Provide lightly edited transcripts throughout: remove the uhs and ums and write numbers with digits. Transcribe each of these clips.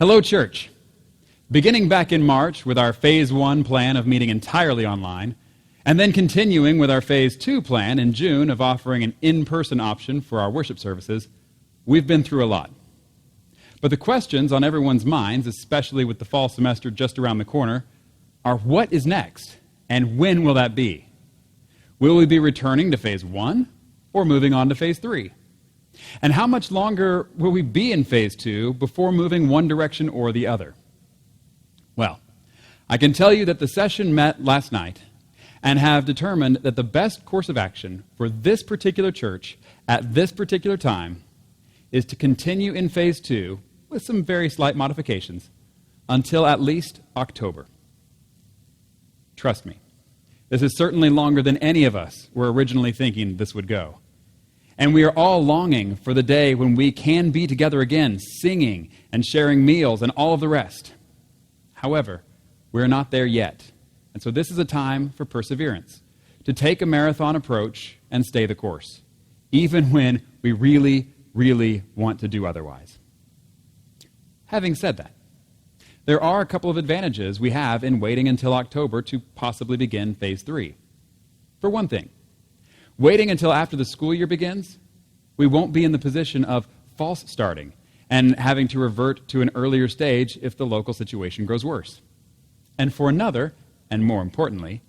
Hello, church. Beginning back in March with our Phase 1 plan of meeting entirely online, and then continuing with our Phase 2 plan in June of offering an in-person option for our worship services, we've been through a lot. But the questions on everyone's minds, especially with the fall semester just around the corner, are what is next, and when will that be? Will we be returning to Phase 1 or moving on to Phase 3? And how much longer will we be in Phase 2 before moving one direction or the other? Well, I can tell you that the session met last night and have determined that the best course of action for this particular church at this particular time is to continue in Phase 2 with some very slight modifications until at least October. Trust me, this is certainly longer than any of us were originally thinking this would go. And we are all longing for the day when we can be together again, singing and sharing meals and all of the rest. However, we're not there yet. And so this is a time for perseverance, to take a marathon approach and stay the course, even when we really, really want to do otherwise. Having said that, there are a couple of advantages we have in waiting until October to possibly begin Phase 3. For one thing, waiting until after the school year begins, we won't be in the position of false starting and having to revert to an earlier stage if the local situation grows worse. And for another, and more importantly,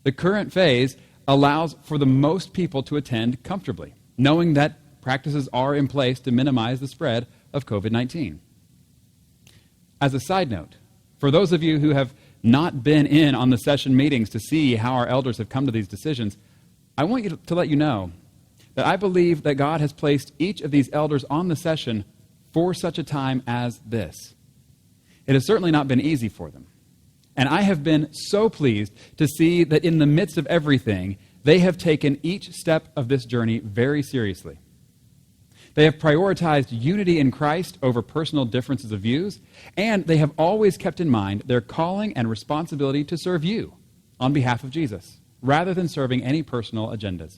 the current phase allows for the most people to attend comfortably, knowing that practices are in place to minimize the spread of COVID-19. As a side note, for those of you who have not been in on the session meetings to see how our elders have come to these decisions, I want you to let you know that I believe that God has placed each of these elders on the session for such a time as this. It has certainly not been easy for them. And I have been so pleased to see that in the midst of everything, they have taken each step of this journey very seriously. They have prioritized unity in Christ over personal differences of views, and they have always kept in mind their calling and responsibility to serve you on behalf of Jesus, rather than serving any personal agendas.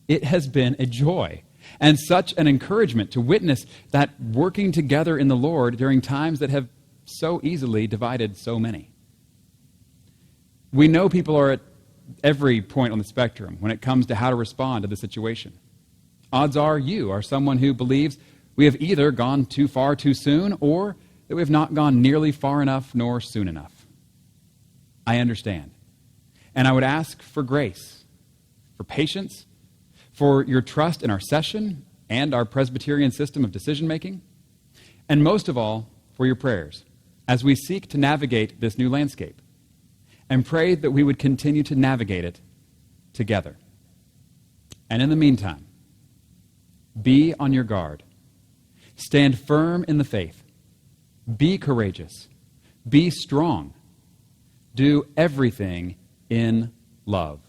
It has been a joy and such an encouragement to witness that working together in the Lord during times that have so easily divided so many. We know people are at every point on the spectrum when it comes to how to respond to the situation. Odds are you are someone who believes we have either gone too far too soon or that we have not gone nearly far enough nor soon enough. I understand. And I would ask for grace, for patience, for your trust in our session and our Presbyterian system of decision-making, and most of all, for your prayers as we seek to navigate this new landscape, and pray that we would continue to navigate it together. And in the meantime, be on your guard. Stand firm in the faith. Be courageous. Be strong. Do everything in love.